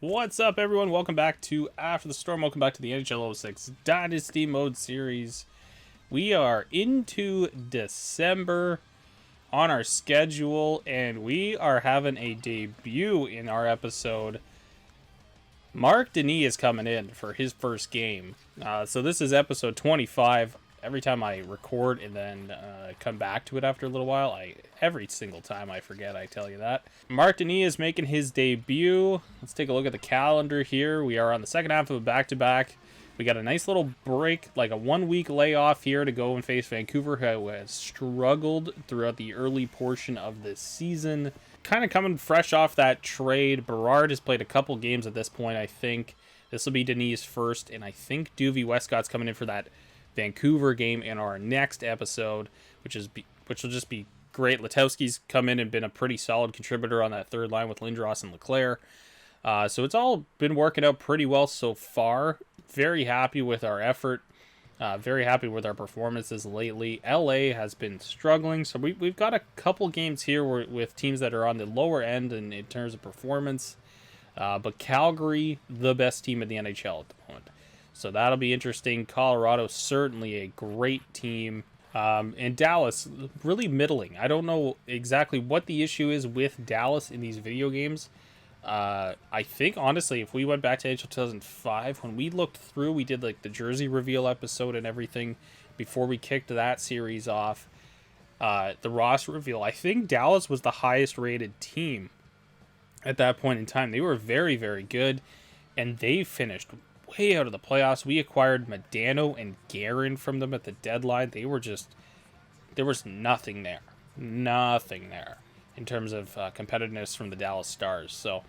What's up, everyone? Welcome back to After the Storm. Welcome back to the NHL 06 Dynasty Mode series. We are into December on our schedule, and we are having a debut in our episode. Marc Denis is coming in for his first game. So this is episode 25. Every time I record and then come back to it after a little while, every single time I forget, I tell you that. Marc Denis is making his debut. Let's take a look at the calendar here. We are on the second half of a back-to-back. We got a nice little break, like a 1-week layoff here to go and face Vancouver, who has struggled throughout the early portion of this season. Kind of coming fresh off that trade. Berard has played a couple games at this point, I think. This will be Denis' first, and I think Duvie Westcott's coming in for that Vancouver game in our next episode, which will just be great. Letowski's come in and been a pretty solid contributor on that third line with Lindros and Leclerc. So it's all been working out pretty well so far. Very happy with our effort. Very happy with our performances lately. LA has been struggling, so we've got a couple games here with teams that are on the lower end in terms of performance. But Calgary, the best team in the NHL at the moment. So that'll be interesting. Colorado, certainly a great team. And Dallas, really middling. I don't know exactly what the issue is with Dallas in these video games. I think, honestly, if we went back to NHL 2005, when we looked through, we did like the jersey reveal episode and everything before we kicked that series off. The roster reveal, I think Dallas was the highest rated team at that point in time. They were very, very good, and they finished way out of the playoffs. We acquired Modano and Guerin from them at the deadline. There was nothing there in terms of competitiveness from the Dallas Stars. So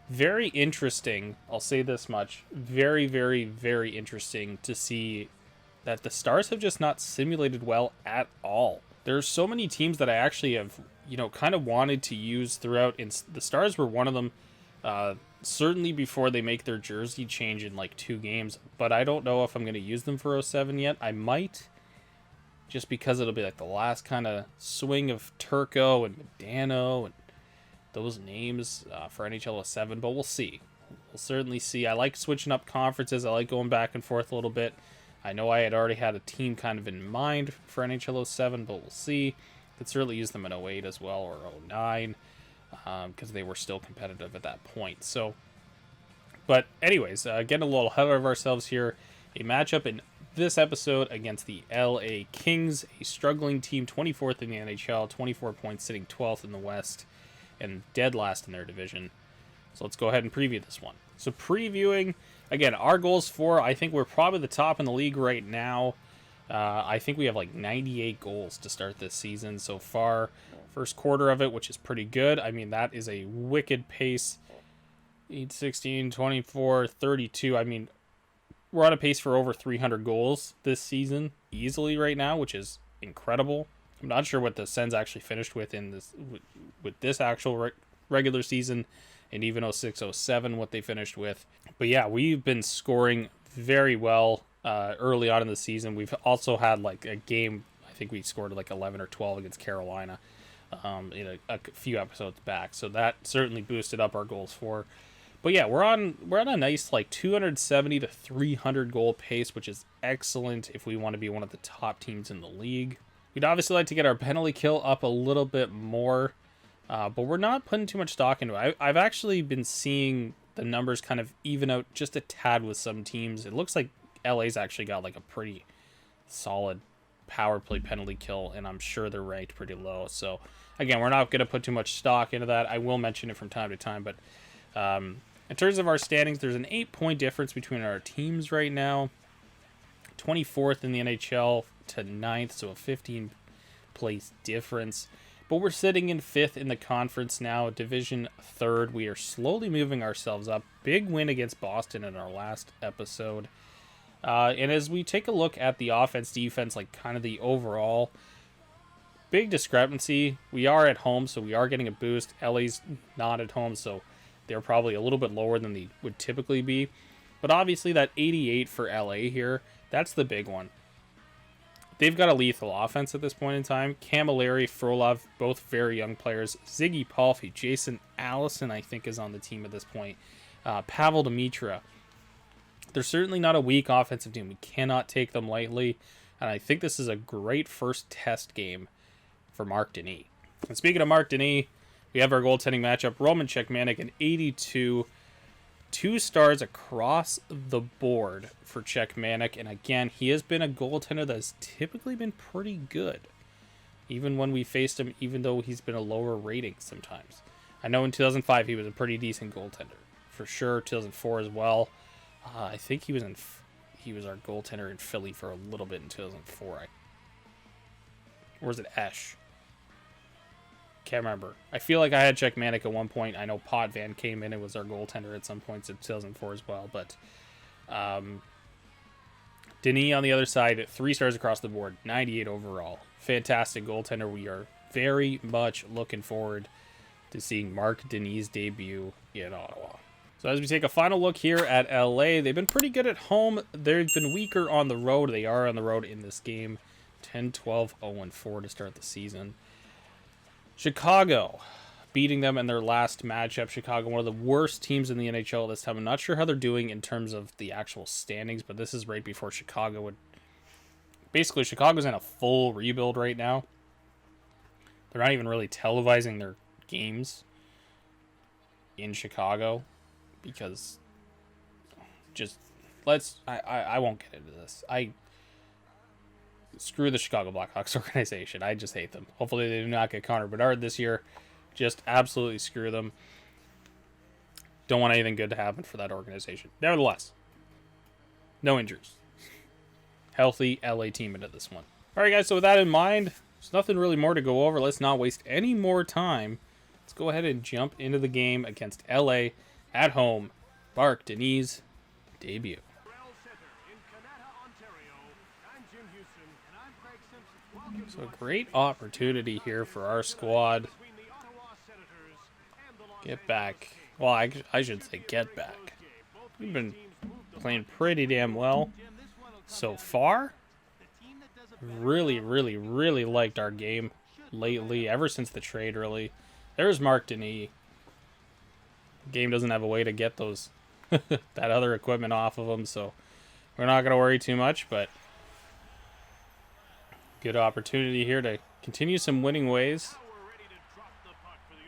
very interesting. I'll say this much. Very, very, very interesting to see that the Stars have just not simulated well at all. There's so many teams that I actually have, kind of wanted to use throughout, and the Stars were one of them. Certainly before they make their jersey change in like 2 games, but I don't know if I'm going to use them for 07 yet. I might, just because it'll be like the last kind of swing of Turco and Modano and those names for NHL 07, but we'll see. We'll certainly see. I like switching up conferences. I like going back and forth a little bit. I know I had already had a team kind of in mind for NHL 07, but we'll see. Could certainly use them in 08 as well, or 09. Because they were still competitive at that point. So, but anyways, getting a little ahead of ourselves here. A matchup in this episode against the LA Kings, a struggling team, 24th in the NHL, 24 points, sitting 12th in the West, and dead last in their division. So let's go ahead and preview this one. So previewing, again, our goals for, I think we're probably the top in the league right now. I think we have like 98 goals to start this season so far. First quarter of it, which is pretty good. I mean, that is a wicked pace. 8, 16, 24, 32. I mean, we're on a pace for over 300 goals this season easily right now, which is incredible. I'm not sure what the Sens actually finished with in this with this actual regular season, and even 06-07 what they finished with. But yeah, we've been scoring very well early on in the season. We've also had like a game, I think we scored like 11 or 12 against Carolina in a few episodes back, so that certainly boosted up our goals for. But yeah, we're on a nice like 270 to 300 goal pace, which is excellent if we want to be one of the top teams in the league. We'd obviously like to get our penalty kill up a little bit more, but we're not putting too much stock into it. I've actually been seeing the numbers kind of even out just a tad with some teams. It looks like LA's actually got like a pretty solid power play penalty kill, and I'm sure they're ranked pretty low. So again, we're not going to put too much stock into that. I will mention it from time to time, but in terms of our standings, there's an 8-point difference between our teams right now. 24th in the NHL to 9th, so a 15-place difference. But we're sitting in 5th in the conference now, division 3rd. We are slowly moving ourselves up. Big win against Boston in our last episode. And as we take a look at the offense, defense, like kind of the overall big discrepancy, we are at home, so we are getting a boost. LA's not at home, so they're probably a little bit lower than they would typically be. But obviously that 88 for LA here, that's the big one. they've got a lethal offense at this point in time. Camilleri, Frolov, both very young players. Ziggy Palffy, Jason Allison, I think, is on the team at this point. Pavel Demitra. They're certainly not a weak offensive team. We cannot take them lightly. And I think this is a great first test game for Marc Denis. And speaking of Marc Denis, we have our goaltending matchup. Roman Cechmanek, an 82. 2 stars across the board for Cechmanek. And again, he has been a goaltender that has typically been pretty good. Even when we faced him, even though he's been a lower rating sometimes. I know in 2005 he was a pretty decent goaltender. For sure, 2004 as well. I think he was our goaltender in Philly for a little bit in 2004. Or was it Esch? Can't remember. I feel like I had Cechmanek at one point. I know Potvin came in and was our goaltender at some points in 2004 as well. But Denis on the other side, 3 stars across the board, 98 overall. Fantastic goaltender. We are very much looking forward to seeing Marc Denis' debut in Ottawa. So as we take a final look here at LA, they've been pretty good at home. They've been weaker on the road. They are on the road in this game. 10-12, 0-4 to start the season. Chicago, beating them in their last matchup. Chicago, one of the worst teams in the NHL this time. I'm not sure how they're doing in terms of the actual standings, but this is right before Chicago would... Basically, Chicago's in a full rebuild right now. They're not even really televising their games in Chicago because just... I won't get into this. Screw the Chicago Blackhawks organization. I just hate them. Hopefully they do not get Connor Bedard this year. Just absolutely screw them. Don't want anything good to happen for that organization. Nevertheless, no injuries. Healthy LA team into this one. All right, guys, so with that in mind, there's nothing really more to go over. Let's not waste any more time. Let's go ahead and jump into the game against LA at home. Marc Denis' debut. So a great opportunity here for our squad. Get back. Well, I should say get back. We've been playing pretty damn well so far. Really, really, really liked our game lately, ever since the trade, really. There's Marc Denis. Game doesn't have a way to get those that other equipment off of him, so we're not going to worry too much, but good opportunity here to continue some winning ways.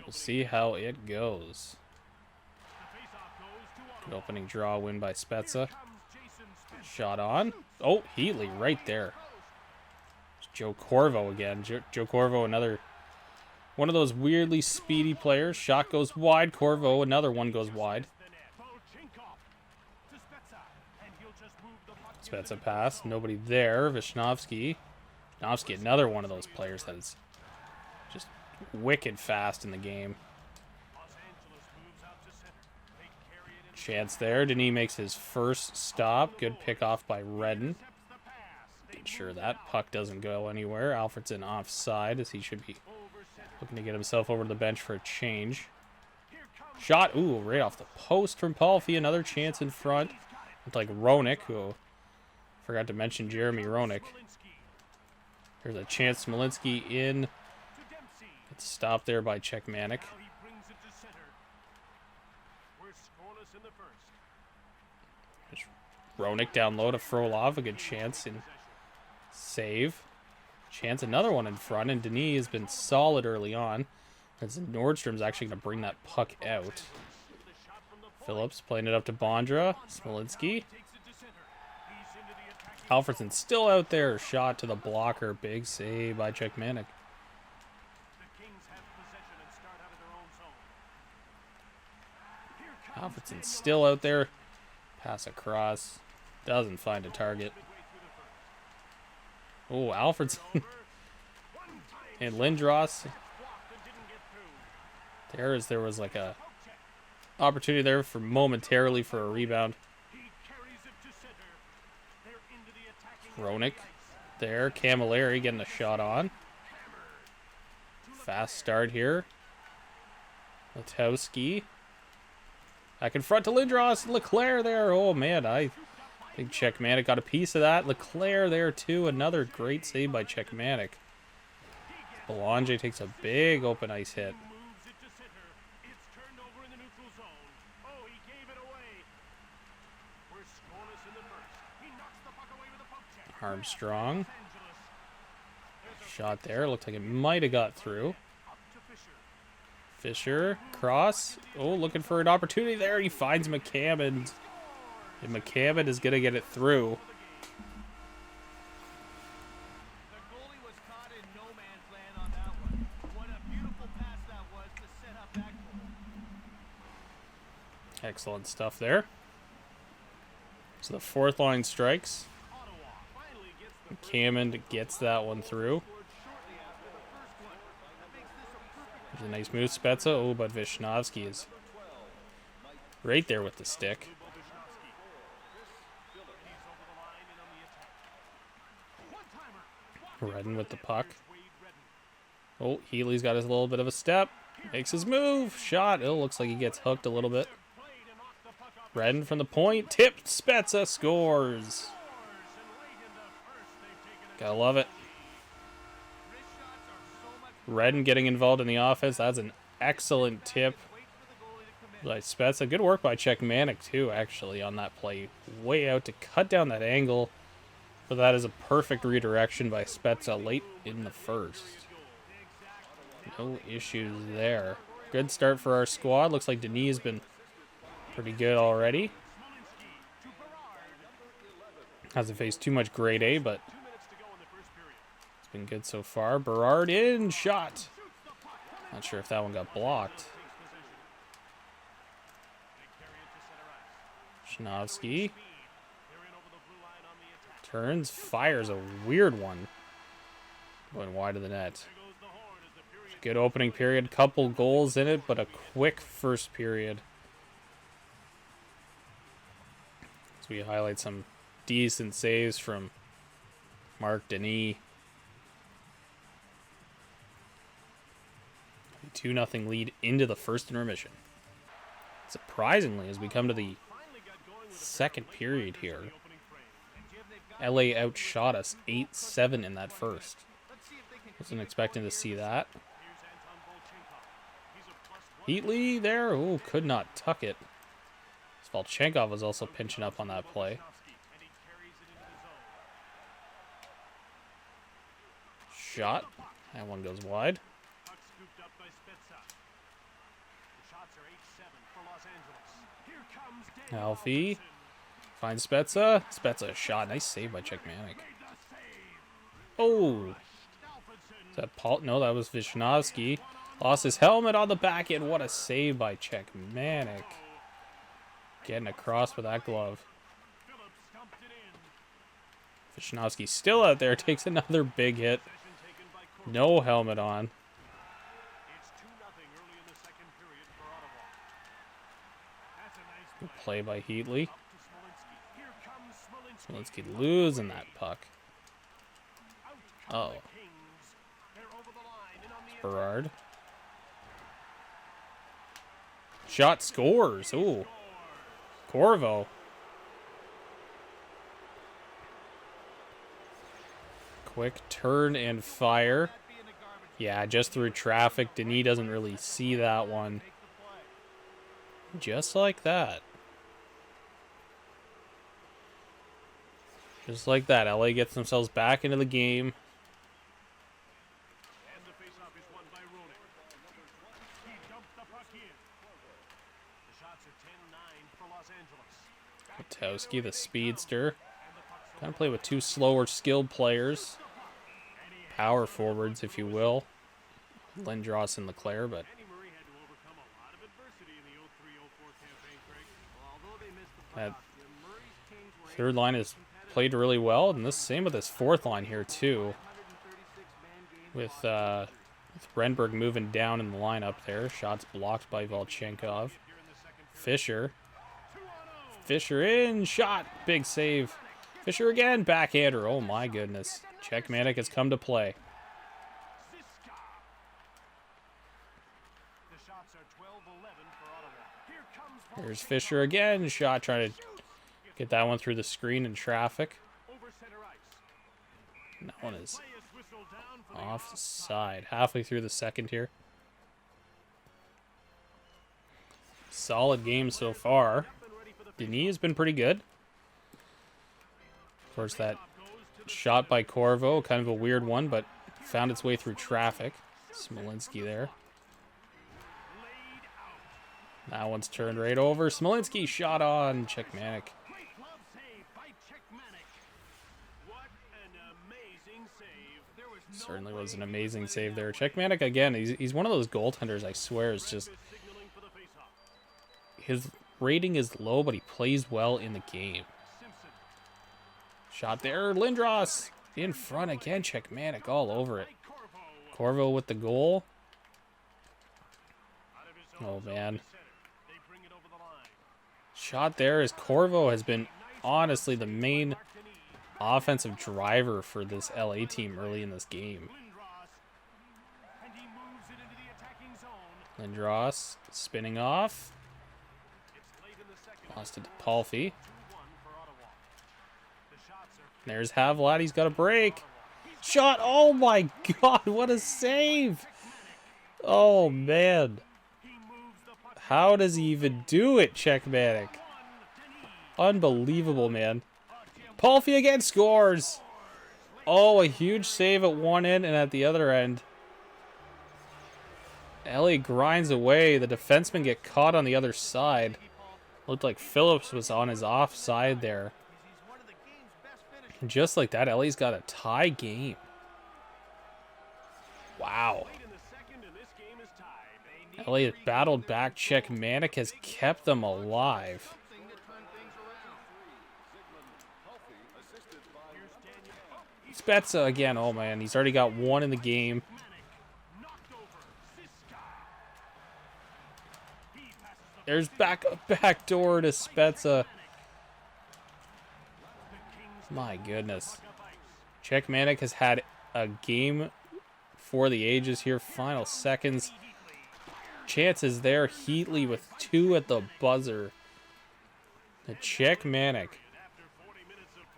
We'll see how it goes. Good opening draw win by Spezza. Shot on. Oh, Heatley right there. It's Joe Corvo again. Joe Corvo, another one of those weirdly speedy players. Shot goes wide. Corvo, another one goes wide. Spezza pass. Nobody there. Visnovsky. Another one of those players that is just wicked fast in the game. Chance there. Denis makes his first stop. Good pick off by Redden. Make sure that puck doesn't go anywhere. Alfredson offside, as he should be looking to get himself over to the bench for a change. Shot. Ooh, right off the post from Palffy. Another chance in front. Looked like Roenick, who forgot to mention Jeremy Roenick. There's a chance. Smolinski in. It's stopped there by Cechmanek. Roenick down low to Frolov. A good chance and save. Chance another one in front. And Denis has been solid early on. As Nordstrom's actually going to bring that puck out. Phillips playing it up to Bondra. Smolinski. Alfredson still out there. Shot to the blocker. Big save by Cechmanek. Alfredson still out there. Pass across. Doesn't find a target. Oh, Alfredson. And Lindros. There was like a opportunity there for momentarily for a rebound. Roenick there. Camilleri getting a shot on. Fast start here. Letowski. Back in front to Lindros. Leclerc there. Oh, man. I Big Czechmanic got a piece of that. Leclerc there too. Another great save by Czechmanic. Belanger takes a big open ice hit. Armstrong. Shot there. Looked like it might have got through. Fisher. Cross. Oh, looking for an opportunity there. He finds McCammon. And McCammon is going to get it through. Excellent stuff there. So the fourth line strikes. McCammon gets that one through. There's a nice move, Spezza. Oh, but Vishnowsky is right there with the stick. Redden with the puck. Oh, Healy's got his little bit of a step. Makes his move. Shot. It looks like he gets hooked a little bit. Redden from the point. Tipped. Spezza scores. Gotta love it. Redden getting involved in the offense. That's an excellent tip by Spezza. Good work by Czechmanic too, actually, on that play. Way out to cut down that angle. But that is a perfect redirection by Spezza late in the first. No issues there. Good start for our squad. Looks like Denis has been pretty good already. Hasn't faced too much grade A, but it's been good so far. Berard in. Shot. Not sure if that one got blocked. Schnowski. Turns. Fires a weird one. Going wide of the net. Good opening period. Couple goals in it, but a quick first period. As we highlight some decent saves from Marc Denis. 2-0 lead into the first intermission. Surprisingly, as we come to the second period here, LA outshot us 8-7 in that first. Wasn't expecting to see that. Heatley there. Oh, could not tuck it. Svalchenkov was also pinching up on that play. Shot. That one goes wide. Alfie finds Spezza. Spezza shot. Nice save by Czechmanic. Oh. Is that Paul? No, that was Vishnowsky. Lost his helmet on the back end. What a save by Czechmanic. Getting across with that glove. Vishnowsky still out there. Takes another big hit. No helmet on. Good play by Heatley. Smolinski losing that puck. Oh. Berard. Shot scores. Ooh. Corvo. Quick turn and fire. Yeah, just through traffic. Denis doesn't really see that one. Just like that. Just like that. LA gets themselves back into the game. Kotowski, the speedster. Kind of play with two slower, skilled players. Power forwards, if you will. Lindros and Leclerc, but that third line is played really well, and the same with this fourth line here too. With Renberg moving down in the lineup there. Shots blocked by Volchenkov. Fisher. Fisher in. Shot. Big save. Fisher again. Backhander. Oh my goodness. Czechmanic has come to play. Here's Fisher again. Shot trying to Get that one through the screen in traffic. And that one is offside. Halfway through the second here. Solid game so far. Denis has been pretty good. Of course, that shot by Corvo, kind of a weird one, but found its way through traffic. Smolinski there. That one's turned right over. Smolinski shot on Czechmanic. Certainly was an amazing save there. Czechmanic, again, he's one of those goaltenders, I swear, is just... His rating is low, but he plays well in the game. Shot there. Lindros in front again. Czechmanic all over it. Corvo with the goal. Oh, man. Shot there as Corvo has been honestly the main offensive driver for this LA team early in this game. Lindros spinning off. Lost it to Palffy. There's Havlat. He's got a break. Shot. Oh my God. What a save. Oh man. How does he even do it, Czechmanic? Unbelievable, man. Palffy again scores. Oh, a huge save at one end and at the other end. LA grinds away. The defensemen get caught on the other side. Looked like Phillips was on his offside there. And just like that, LA's got a tie game. Wow. LA has battled back. Czechmanic has kept them alive. Spezza again. Oh man, he's already got one in the game. There's back door to Spezza. My goodness. Czechmanic has had a game for the ages here. Final seconds. Chances there. Heatley with 2 at the buzzer. The Czechmanic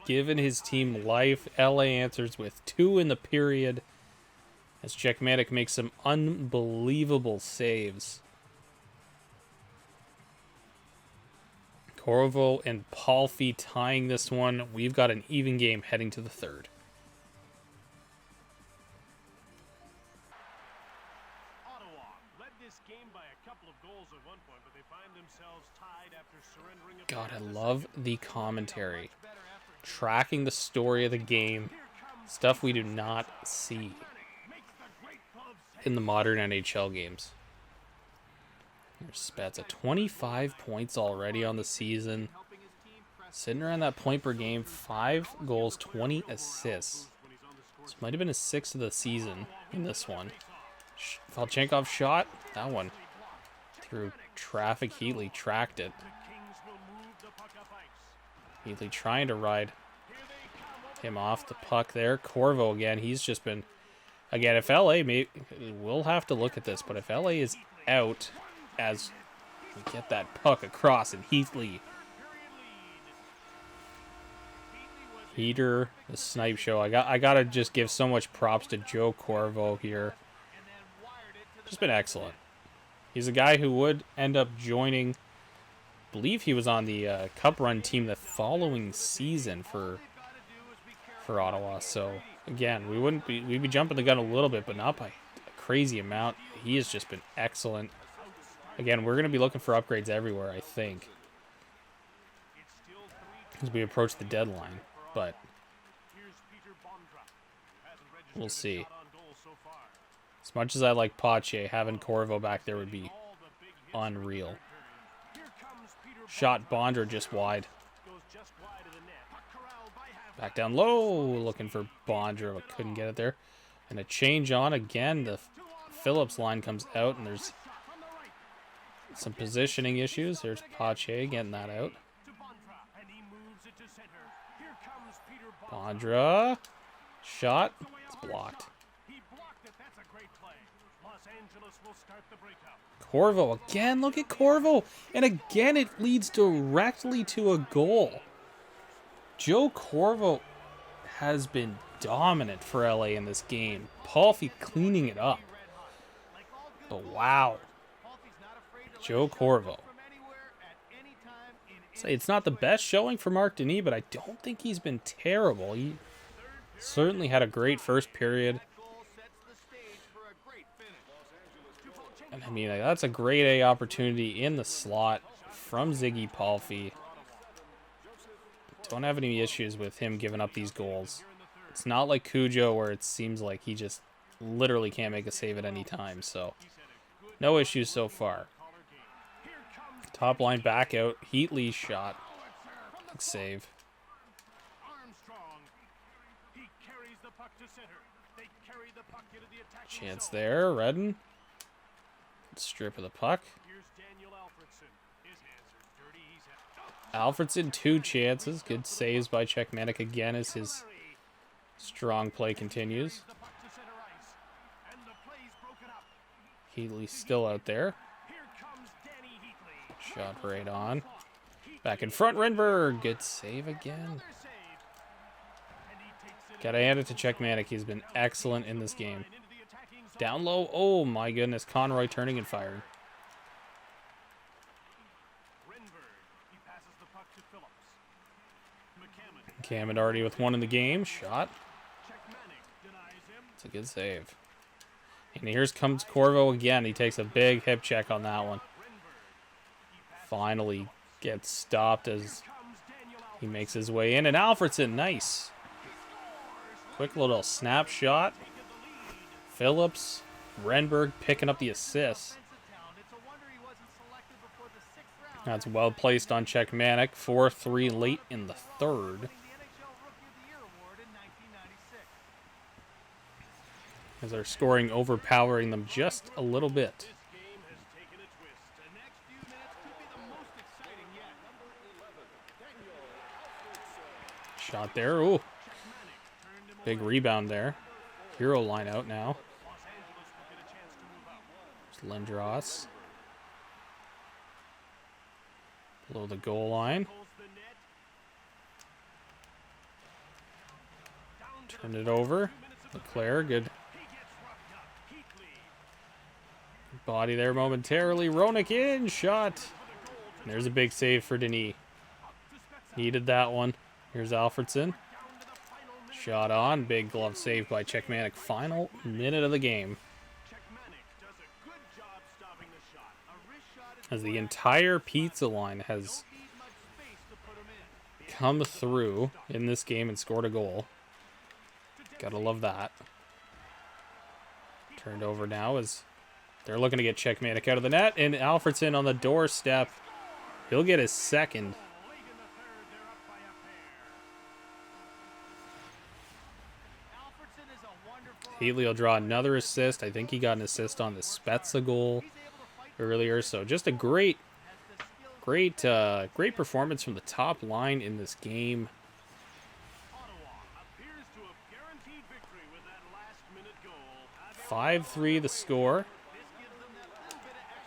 giving his team life. LA answers with 2 in the period as Czechmanic makes some unbelievable saves. Corvo and Palffy tying this one. We've got an even game heading to the third. Ottawa led this game by a couple of goals at one point, but they find themselves tied after surrendering. God, I love the commentary. Tracking the story of the game. Stuff we do not see in the modern NHL games. There's Spezza. 25 points already on the season. Sitting around that point per game. 5 goals, 20 assists. This might have been his 6th of the season in this one. Falchenkov shot. That one. Through traffic. Heatley tracked it. Heatley trying to ride him off the puck there. Corvo again. He's just been... Again, if LA... We'll have to look at this, but if LA is out... As we get that puck across and Heatley. Heater, the snipe show. I gotta just give so much props to Joe Corvo here. Just been excellent. He's a guy who would end up joining. I believe he was on the Cup Run team the following season for Ottawa. So again, we'd be jumping the gun a little bit, but not by a crazy amount. He has just been excellent. Again, we're going to be looking for upgrades everywhere, I think, as we approach the deadline, but we'll see. As much as I like Pache, having Corvo back there would be unreal. Shot Bondra just wide. Back down low, looking for Bondra, but couldn't get it there. And a change on again. The Phillips line comes out, and there's some positioning issues. There's Pache getting that out. Bondra. Shot. It's blocked. Corvo again. Look at Corvo. And again, it leads directly to a goal. Joe Corvo has been dominant for LA in this game. Palffy cleaning it up. But wow. Joe Corvo. Say it's not the best showing for Marc Denis, but I don't think he's been terrible. He certainly had a great first period. And I mean, that's a grade A opportunity in the slot from Ziggy Palffy. Don't have any issues with him giving up these goals. It's not like Cujo where it seems like he just literally can't make a save at any time. So no issues so far. Top line back out. Heatley's shot. Big save. Chance there. Redden. Strip of the puck. Alfredson, 2 chances. Good saves by Czechmanic again as his strong play continues. Heatley still out there. Shot right on. Back in front, Renberg. Good save again. Gotta hand it to Czechmanic. He's been excellent in this game. Down low. Oh my goodness. Conroy turning and firing. Cammett already with 1 in the game. Shot. It's a good save. And here comes Corvo again. He takes a big hip check on that one. Finally gets stopped as he makes his way in. And Alfredson, nice. Quick little snapshot. Phillips, Renberg picking up the assist. That's well placed on Czechmanic. 4-3 late in the third. As they're scoring, overpowering them just a little bit. Shot there. Ooh. Big rebound there. Hero line out now. There's Lindros. Below the goal line. Turn it over. Leclerc, good. Body there momentarily. Roenick in. Shot. And there's a big save for Denis. Needed that one. Here's Alfredson. Shot on. Big glove save by Czechmanic. Final minute of the game. As the entire pizza line has come through in this game and scored a goal. Gotta love that. Turned over now as they're looking to get Czechmanic out of the net. And Alfredson on the doorstep. He'll get his second. Heatley will draw another assist. I think he got an assist on the Spezza goal earlier. So just a great performance from the top line in this game. 5-3 the score.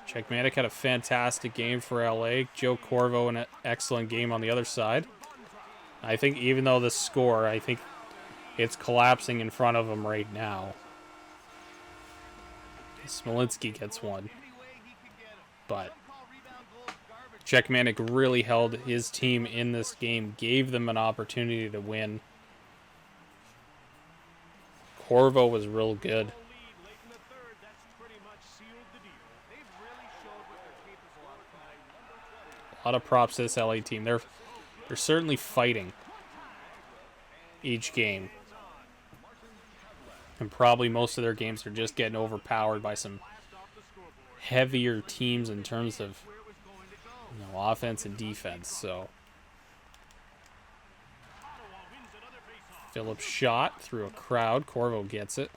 Czechmanic had a fantastic game for LA. Joe Corvo an excellent game on the other side. I think even though the score, I think it's collapsing in front of him right now. Smolinski gets one. But Czechmanic really held his team in this game, gave them an opportunity to win. Corvo was real good. A lot of props to this LA team. They're certainly fighting each game. And probably most of their games are just getting overpowered by some heavier teams in terms of offense and defense. So Phillips shot through a crowd. Corvo gets it.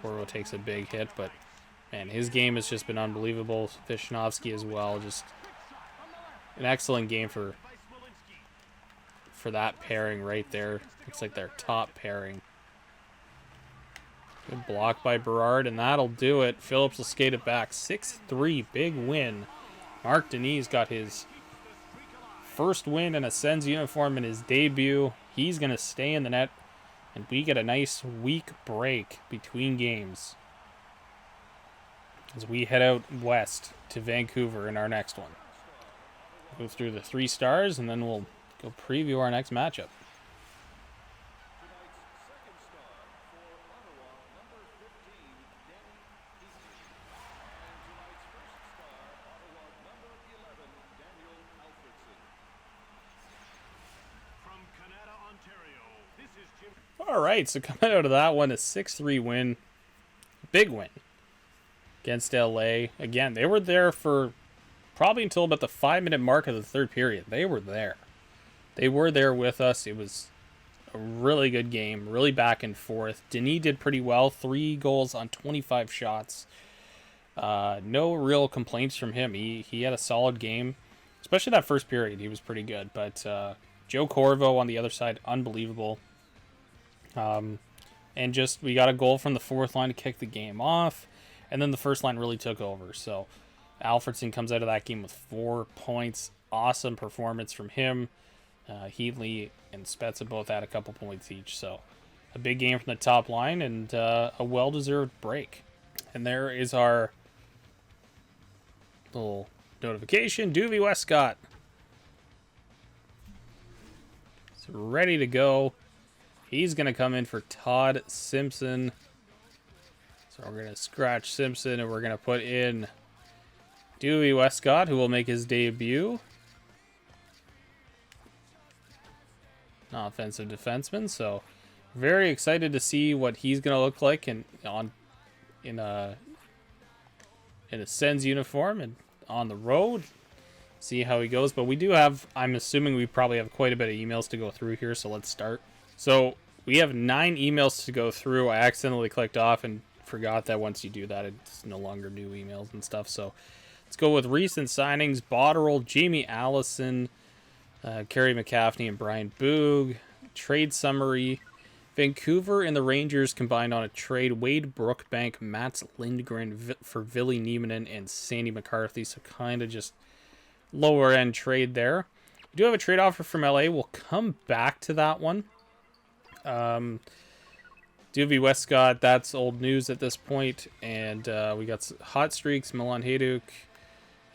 Corvo takes a big hit, but man, his game has just been unbelievable. Vishnowski as well. Just an excellent game for that pairing right there. Looks like their top pairing. Good block by Berard, and that'll do it. Phillips will skate it back. 6-3, big win. Marc Denis got his first win in a Sens uniform in his debut. He's going to stay in the net, and we get a nice week break between games as we head out west to Vancouver in our next one. Go through the 3 stars, and then we'll go preview our next matchup. All right, so coming out of that one, a 6-3 win. Big win against LA. Again, they were there for probably until about the 5-minute mark of the third period. They were there. They were there with us. It was a really good game, really back and forth. Denis did pretty well, 3 goals on 25 shots. No real complaints from him. He had a solid game, especially that first period. He was pretty good. But Joe Corvo on the other side, unbelievable. And just, we got a goal from the fourth line to kick the game off, and then the first line really took over. So Alfredsson comes out of that game with 4 points. Awesome performance from him. Heatley and Spezza both had a couple points each. So a big game from the top line, and a well-deserved break. And there is our little notification. Duvie Westcott is ready to go. He's going to come in for Todd Simpson. So we're going to scratch Simpson, and we're going to put in Dewey Westcott, who will make his debut. Offensive defenseman. So very excited to see what he's going to look like in a Sens uniform and on the road. See how he goes. But we do have, I'm assuming we probably have quite a bit of emails to go through here, so let's start. So we have 9 emails to go through. I accidentally clicked off and forgot that once you do that, it's no longer new emails and stuff. So let's go with recent signings. Botterill, Jamie Allison, Kerry McCaffney, and Brian Boog. Trade summary. Vancouver and the Rangers combined on a trade. Wade Brookbank, Mats Lindgren for Ville Nieminen and Sandy McCarthy. So kind of just lower end trade there. We do have a trade offer from LA. We'll come back to that one. Duvie Westcott, that's old news at this point. And we got hot streaks, Milan Hajduk.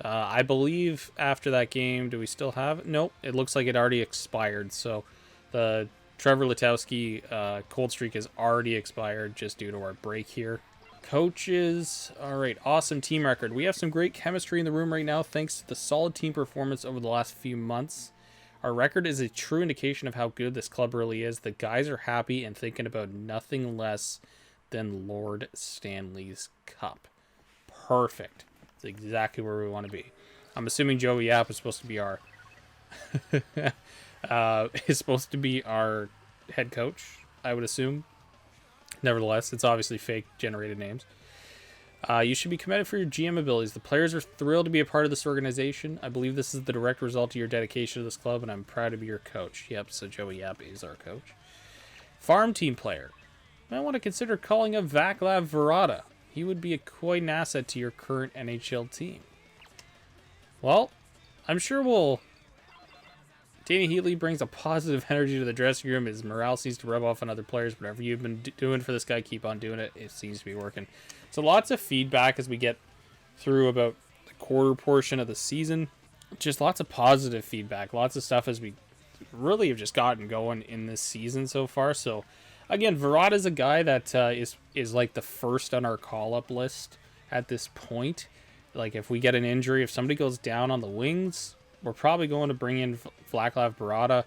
I believe after that game, do we still have it? Nope, it looks like it already expired. So the Trevor Letowski cold streak is already expired just due to our break here. Coaches, all right, awesome team record. We have some great chemistry in the room right now thanks to the solid team performance over the last few months. Our record is a true indication of how good this club really is. The guys are happy and thinking about nothing less than Lord Stanley's Cup. Perfect. That's exactly where we want to be. I'm assuming Joey Yap is supposed to be our head coach, I would assume. Nevertheless, it's obviously fake generated names. You should be commended for your GM abilities. The players are thrilled to be a part of this organization. I believe this is the direct result of your dedication to this club, and I'm proud to be your coach. Yep, so Joey Yap is our coach. Farm team player. You might want to consider calling up Vaclav Varada. He would be quite an asset to your current NHL team. Well, I'm sure Danny Heatley brings a positive energy to the dressing room. His morale seems to rub off on other players. Whatever you've been doing for this guy, keep on doing it. It seems to be working. So lots of feedback as we get through about the quarter portion of the season. Just lots of positive feedback. Lots of stuff as we really have just gotten going in this season so far. So again, Varada is a guy that is like the first on our call-up list at this point. Like if we get an injury, if somebody goes down on the wings, we're probably going to bring in Vaclav Varada.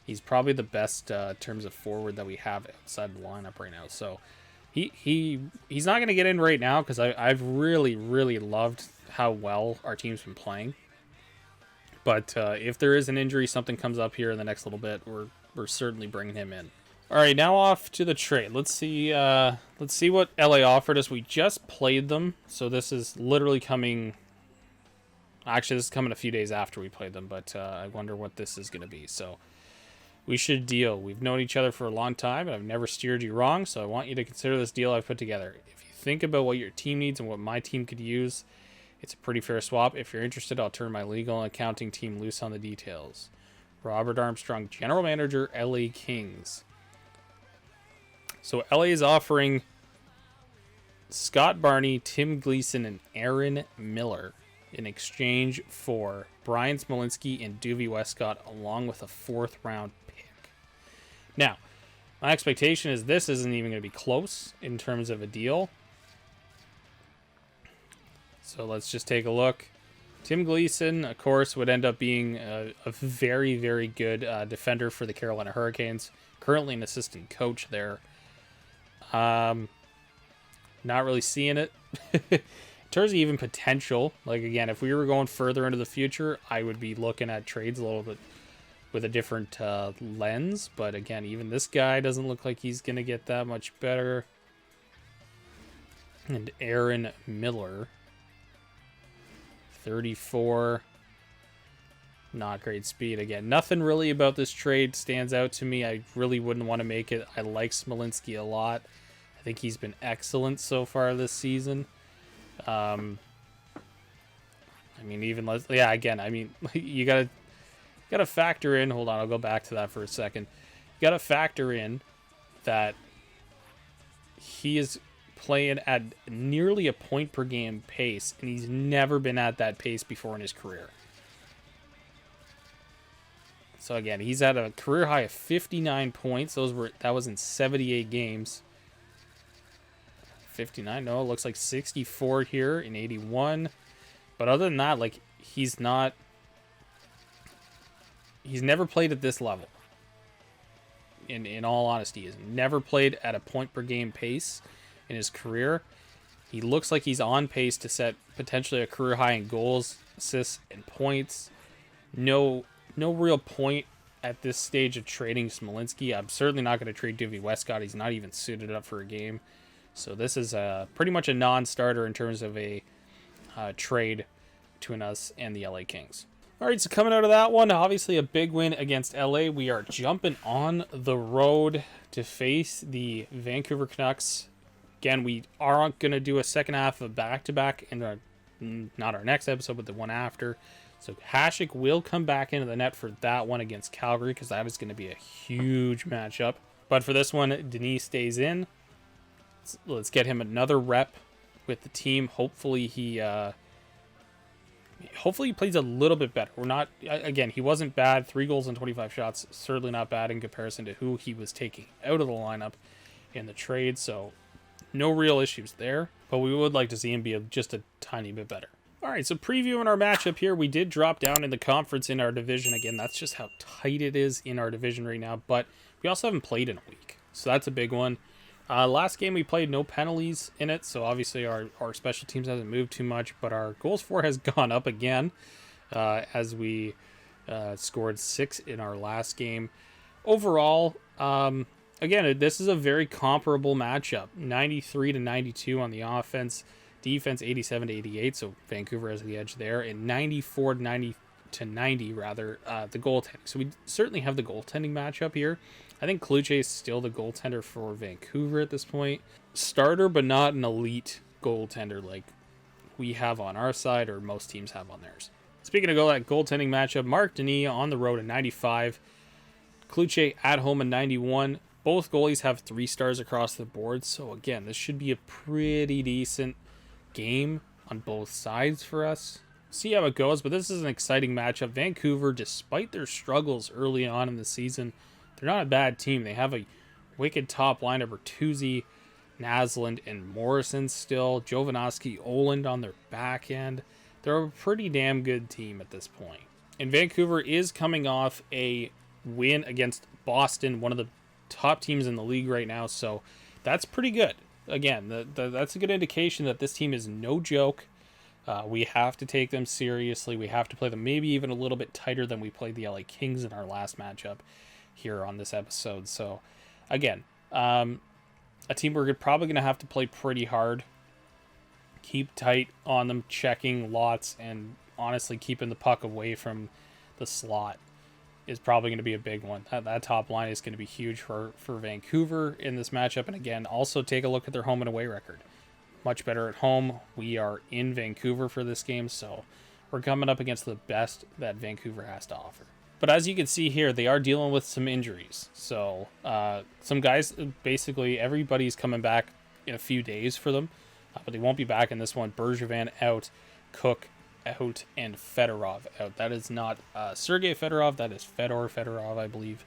He's probably the best terms of forward that we have outside the lineup right now. So he's not going to get in right now because I've really, really loved how well our team's been playing. But if there is an injury, something comes up here in the next little bit, we're certainly bringing him in. All right, now off to the trade. Let's see what LA offered us. We just played them, so this is literally coming. Actually, this is coming a few days after we played them, but I wonder what this is going to be. So we should deal. We've known each other for a long time, and I've never steered you wrong, so I want you to consider this deal I've put together. If you think about what your team needs and what my team could use, It's a pretty fair swap. If you're interested, I'll turn my legal and accounting team loose on the details. Robert Armstrong, General Manager, LA Kings. So LA is offering Scott Barney, Tim Gleason, and Aaron Miller in exchange for Brian Smolinski and Duvie Westcott, along with a 4th-round pick. Now, my expectation is this isn't even going to be close in terms of a deal. So let's just take a look. Tim Gleason, of course, would end up being a very, very good defender for the Carolina Hurricanes. Currently an assistant coach there. Not really seeing it. In terms of even potential, like, again, if we were going further into the future, I would be looking at trades a little bit with a different lens. But again, even this guy doesn't look like he's going to get that much better. And Aaron Miller, 34, not great speed. Again, nothing really about this trade stands out to me. I really wouldn't want to make it. I like Smolinski a lot. I think he's been excellent so far this season. I mean, even less. Yeah, again, I mean, you gotta factor in. Hold on, I'll go back to that for a second. You gotta factor in that he is playing at nearly a point per game pace, and he's never been at that pace before in his career. So again, he's at a career high of 59 points. That was in 78 games. 59, no, it looks like 64 here in 81. But other than that, like, he's never played at this level. In all honesty, he's never played at a point per game pace in his career. He looks like he's on pace to set potentially a career high in goals, assists, and points. No real point at this stage of trading Smolinski. I'm certainly not going to trade Duvie Westcott. He's not even suited up for a game. So this is pretty much a non-starter in terms of a trade between us and the LA Kings. All right, so coming out of that one, obviously a big win against LA. We are jumping on the road to face the Vancouver Canucks. Again, we are going to do a second half of back-to-back in not our next episode, but the one after. So Hasek will come back into the net for that one against Calgary, because that is going to be a huge matchup. But for this one, Denis stays in. Let's get him another rep with the team. Hopefully he plays a little bit better. Again, he wasn't bad. 3 goals and 25 shots. Certainly not bad in comparison to who he was taking out of the lineup in the trade. So no real issues there. But we would like to see him be just a tiny bit better. All right, so previewing our matchup here, we did drop down in the conference in our division. Again, that's just how tight it is in our division right now. But we also haven't played in a week. So that's a big one. Last game we played no penalties in it, so obviously our special teams hasn't moved too much, but our goals for has gone up again as we scored 6 in our last game. Overall, again, this is a very comparable matchup. 93-92 on the offense, defense 87-88, so Vancouver has the edge there, and 94-90 rather, the goaltending. So we certainly have the goaltending matchup here. I think Kluche is still the goaltender for Vancouver at this point. Starter, but not an elite goaltender like we have on our side or most teams have on theirs. Speaking of goaltending matchup, Marc Denis on the road at 95. Kluche at home at 91. Both goalies have 3 stars across the board. So again, this should be a pretty decent game on both sides for us. See how it goes, but this is an exciting matchup. Vancouver, despite their struggles early on in the season, they're not a bad team. They have a wicked top line of Bertuzzi, Naslund, and Morrison still. Jovanovski, Oland on their back end. They're a pretty damn good team at this point. And Vancouver is coming off a win against Boston, one of the top teams in the league right now, so that's pretty good. Again, that's a good indication that this team is no joke. We have to take them seriously. We have to play them maybe even a little bit tighter than we played the LA Kings in our last matchup here on this episode. So again, a team we're probably going to have to play pretty hard, keep tight on them, checking lots, and honestly keeping the puck away from the slot is probably going to be a big one. That top line is going to be huge for Vancouver in this matchup. And again, also take a look at their home and away record. much better at home. We are in Vancouver for this game, so we're coming up against the best that Vancouver has to offer. But as you can see here, they are dealing with some injuries. So some guys, basically everybody's coming back in a few days for them, but they won't be back in this one. Bergevin out, Cook out, and Fedorov out. That is not Sergei Fedorov. That is Fedor Fedorov, I believe.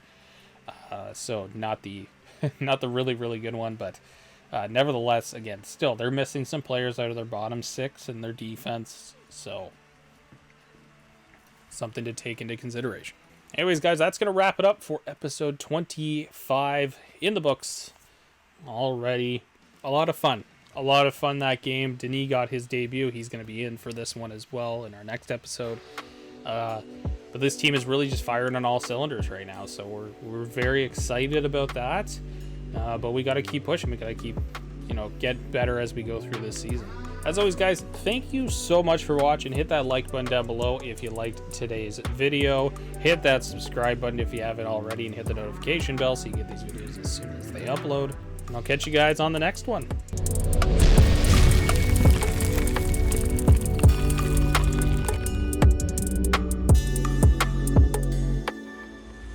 So not the not the really good one, but nevertheless, again, still they're missing some players out of their bottom six in their defense. So something to take into consideration. Anyways, guys, that's going to wrap it up for episode 25 in the books already. A lot of fun. A lot of fun that game. Denis got his debut. He's going to be in for this one as well in our next episode. But this team is really just firing on all cylinders right now, so we're very excited about that. But we got to keep pushing. We got to keep, get better as we go through this season. As always, guys, thank you so much for watching. Hit that like button down below if you liked today's video. Hit that subscribe button if you haven't already, and hit the notification bell so you get these videos as soon as they upload. And I'll catch you guys on the next one.